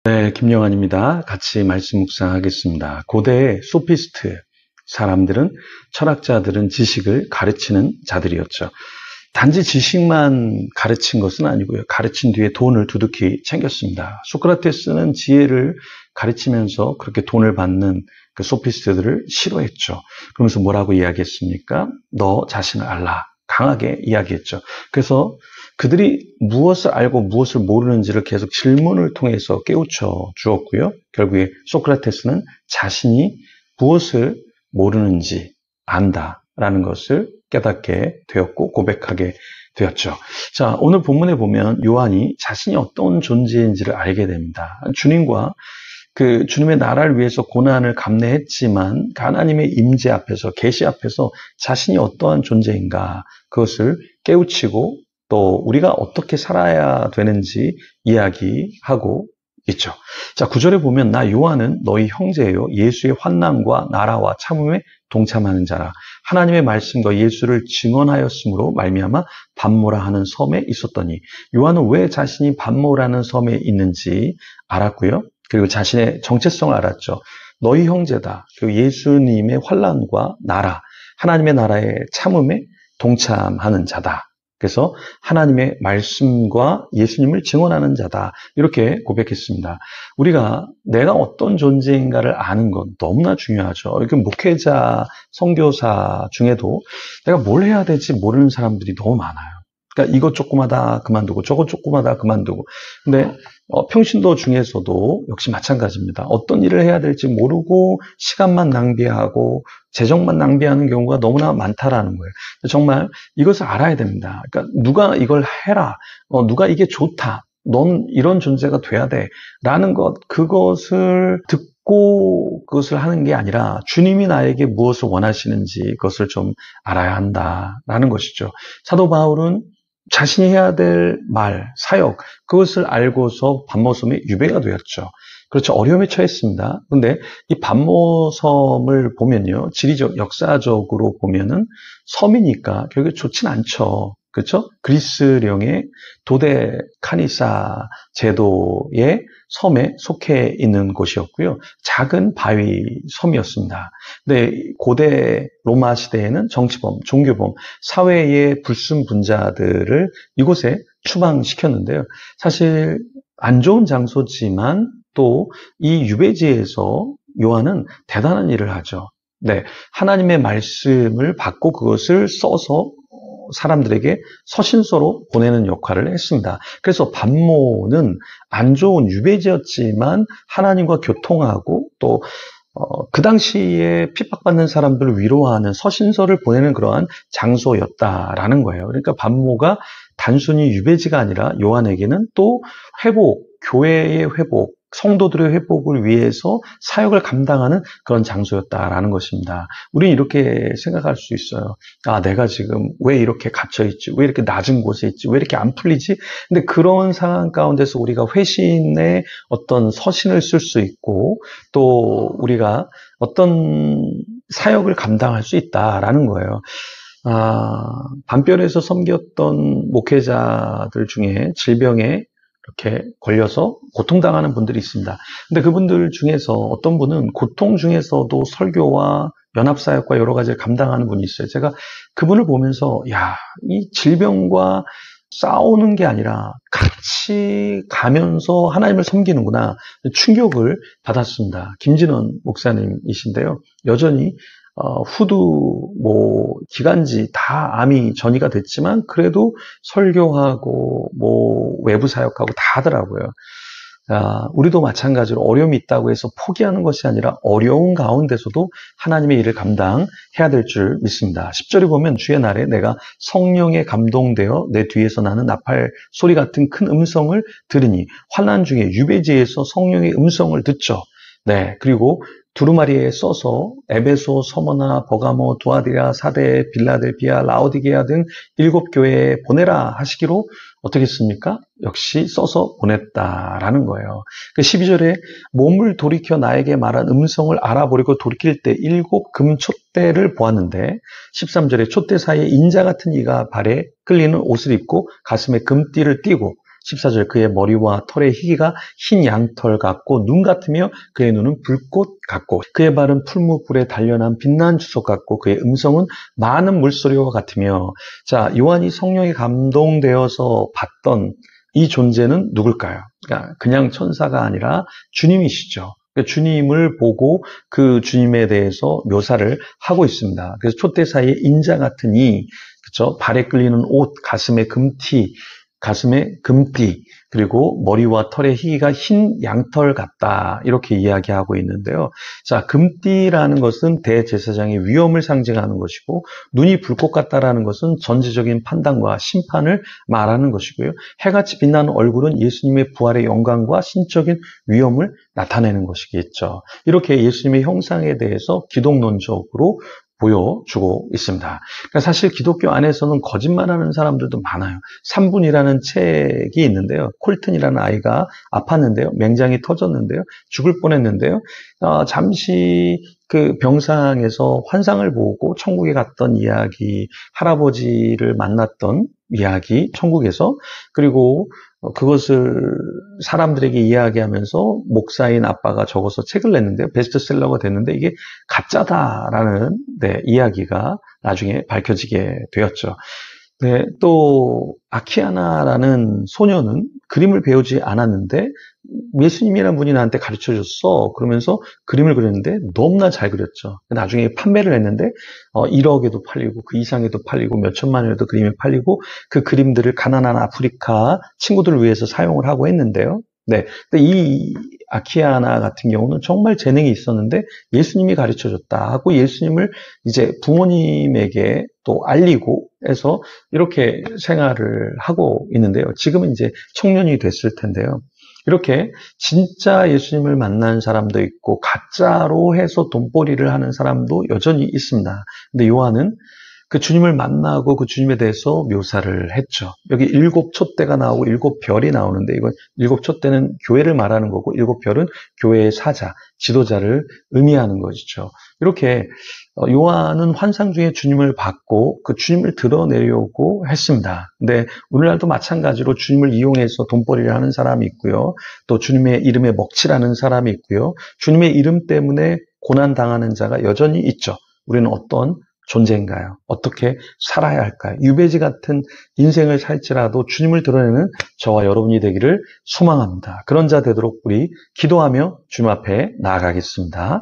네, 김영환입니다. 같이 말씀 묵상하겠습니다. 고대의 소피스트 사람들은 철학자들은 지식을 가르치는 자들이었죠. 단지 지식만 가르친 것은 아니고요. 가르친 뒤에 돈을 두둑히 챙겼습니다. 소크라테스는 지혜를 가르치면서 그렇게 돈을 받는 그 소피스트들을 싫어했죠. 그러면서 뭐라고 이야기했습니까? 너 자신을 알라. 강하게 이야기했죠. 그래서 그들이 무엇을 알고 무엇을 모르는지를 계속 질문을 통해서 깨우쳐 주었고요. 결국에 소크라테스는 자신이 무엇을 모르는지 안다라는 것을 깨닫게 되었고 고백하게 되었죠. 자, 오늘 본문에 보면 요한이 자신이 어떤 존재인지를 알게 됩니다. 주님과 그 주님의 나라를 위해서 고난을 감내했지만 하나님의 임재 앞에서 계시 앞에서 자신이 어떠한 존재인가 그것을 깨우치고 또 우리가 어떻게 살아야 되는지 이야기하고 있죠. 자, 9절에 보면 나 요한은 너희 형제요 예수의 환난과 나라와 참음에 동참하는 자라. 하나님의 말씀과 예수를 증언하였으므로 말미암아 반모라 하는 섬에 있었더니 요한은 왜 자신이 반모라는 섬에 있는지 알았고요. 그리고 자신의 정체성을 알았죠. 너희 형제다. 그리고 예수님의 환난과 나라, 하나님의 나라의 참음에 동참하는 자다. 그래서 하나님의 말씀과 예수님을 증언하는 자다. 이렇게 고백했습니다. 우리가 내가 어떤 존재인가를 아는 건 너무나 중요하죠. 이렇게 목회자, 선교사 중에도 내가 뭘 해야 될지 모르는 사람들이 너무 많아요. 그러니까 이것 조그마다 그만두고 저것 조그마다 그만두고. 근데 평신도 중에서도 역시 마찬가지입니다. 어떤 일을 해야 될지 모르고 시간만 낭비하고 재정만 낭비하는 경우가 너무나 많다라는 거예요. 정말 이것을 알아야 됩니다. 그러니까 누가 이걸 해라, 누가 이게 좋다, 넌 이런 존재가 돼야 돼 라는 것, 그것을 듣고 그것을 하는 게 아니라 주님이 나에게 무엇을 원하시는지 그것을 좀 알아야 한다라는 것이죠. 사도 바울은 자신이 해야 될 말, 사역, 그것을 알고서 반모섬의 유배가 되었죠. 그렇죠. 어려움에 처했습니다. 근데 이 반모섬을 보면요. 지리적, 역사적으로 보면은 섬이니까 결국에 좋진 않죠. 그렇죠? 그리스령의 도데카니사 제도의 섬에 속해 있는 곳이었고요. 작은 바위 섬이었습니다. 근데 고대 로마 시대에는 정치범, 종교범, 사회의 불순분자들을 이곳에 추방시켰는데요. 사실 안 좋은 장소지만 또 이 유배지에서 요한은 대단한 일을 하죠. 네, 하나님의 말씀을 받고 그것을 써서 사람들에게 서신서로 보내는 역할을 했습니다. 그래서 반모는 안 좋은 유배지였지만 하나님과 교통하고 또 그 당시에 핍박받는 사람들을 위로하는 서신서를 보내는 그러한 장소였다라는 거예요. 그러니까 반모가 단순히 유배지가 아니라 요한에게는 또 회복, 교회의 회복, 성도들의 회복을 위해서 사역을 감당하는 그런 장소였다라는 것입니다. 우리는 이렇게 생각할 수 있어요. 아, 내가 지금 왜 이렇게 갇혀있지? 왜 이렇게 낮은 곳에 있지? 왜 이렇게 안 풀리지? 근데 그런 상황 가운데서 우리가 회신의 어떤 서신을 쓸 수 있고 또 우리가 어떤 사역을 감당할 수 있다라는 거예요. 반별에서 섬겼던 목회자들 중에 질병에 이렇게 걸려서 고통당하는 분들이 있습니다. 근데 그분들 중에서 어떤 분은 고통 중에서도 설교와 연합사역과 여러 가지를 감당하는 분이 있어요. 제가 그분을 보면서 이 질병과 싸우는 게 아니라 같이 가면서 하나님을 섬기는구나 충격을 받았습니다. 김진원 목사님이신데요. 여전히 후두, 기관지 다 암이 전이가 됐지만 그래도 설교하고 외부 사역하고 다 하더라고요. 우리도 마찬가지로 어려움이 있다고 해서 포기하는 것이 아니라 어려운 가운데서도 하나님의 일을 감당해야 될 줄 믿습니다. 10절에 보면 주의 날에 내가 성령에 감동되어 내 뒤에서 나는 나팔 소리 같은 큰 음성을 들으니 환난 중에 유배지에서 성령의 음성을 듣죠. 네, 그리고 두루마리에 써서 에베소, 서머나, 버가모, 두아디라, 사데, 빌라델비아, 라오디게아 등 7교회에 보내라 하시기로 어떻게 했습니까? 역시 써서 보냈다라는 거예요. 12절에 몸을 돌이켜 나에게 말한 음성을 알아보려고 돌이킬 때 7 금촛대를 보았는데 13절에 촛대 사이에 인자 같은 이가 발에 끌리는 옷을 입고 가슴에 금띠를 띠고 14절 그의 머리와 털의 희기가 흰 양털 같고 눈 같으며 그의 눈은 불꽃 같고 그의 발은 풀무불에 단련한 빛난 주석 같고 그의 음성은 많은 물소리와 같으며 자 요한이 성령에 감동되어서 봤던 이 존재는 누굴까요? 그러니까 그냥 천사가 아니라 주님이시죠. 주님을 보고 그 주님에 대해서 묘사를 하고 있습니다. 그래서 촛대 사이에 인자 같은 이, 그렇죠? 발에 끌리는 옷, 가슴에 금띠, 그리고 머리와 털의 희가 흰 양털 같다. 이렇게 이야기하고 있는데요. 자, 금띠라는 것은 대제사장의 위엄을 상징하는 것이고, 눈이 불꽃 같다라는 것은 전지적인 판단과 심판을 말하는 것이고요. 해같이 빛나는 얼굴은 예수님의 부활의 영광과 신적인 위엄을 나타내는 것이겠죠. 이렇게 예수님의 형상에 대해서 기독론적으로 보여주고 있습니다. 그러니까 사실 기독교 안에서는 거짓말하는 사람들도 많아요. 3분이라는 책이 있는데요. 콜튼이라는 아이가 아팠는데요. 맹장이 터졌는데요. 죽을 뻔했는데요. 잠시 그 병상에서 환상을 보고 천국에 갔던 이야기, 할아버지를 만났던 이야기, 천국에서. 그리고 그것을 사람들에게 이야기하면서 목사인 아빠가 적어서 책을 냈는데요. 베스트셀러가 됐는데 이게 가짜다라는 이야기가 나중에 밝혀지게 되었죠. 네, 또 아키아나라는 소녀는 그림을 배우지 않았는데 예수님이라는 분이 나한테 가르쳐줬어. 그러면서 그림을 그렸는데 너무나 잘 그렸죠. 나중에 판매를 했는데 1억에도 팔리고 그 이상에도 팔리고 몇 천만 원에도 그림이 팔리고 그 그림들을 가난한 아프리카 친구들을 위해서 사용을 하고 했는데요. 네, 근데 이 아키아나 같은 경우는 정말 재능이 있었는데 예수님이 가르쳐줬다 하고 예수님을 이제 부모님에게 또 알리고 해서 이렇게 생활을 하고 있는데요. 지금은 이제 청년이 됐을 텐데요. 이렇게 진짜 예수님을 만난 사람도 있고 가짜로 해서 돈벌이를 하는 사람도 여전히 있습니다. 근데 요한은 그 주님을 만나고 그 주님에 대해서 묘사를 했죠. 여기 7 촛대가 나오고 7 별이 나오는데 이건 7 촛대는 교회를 말하는 거고 7 별은 교회의 사자, 지도자를 의미하는 것이죠. 이렇게 요한은 환상 중에 주님을 봤고 그 주님을 드러내려고 했습니다. 근데 오늘날도 마찬가지로 주님을 이용해서 돈벌이를 하는 사람이 있고요. 또 주님의 이름에 먹칠하는 사람이 있고요. 주님의 이름 때문에 고난당하는 자가 여전히 있죠. 우리는 어떤 존재인가요? 어떻게 살아야 할까요? 유배지 같은 인생을 살지라도 주님을 드러내는 저와 여러분이 되기를 소망합니다. 그런 자 되도록 우리 기도하며 주님 앞에 나아가겠습니다.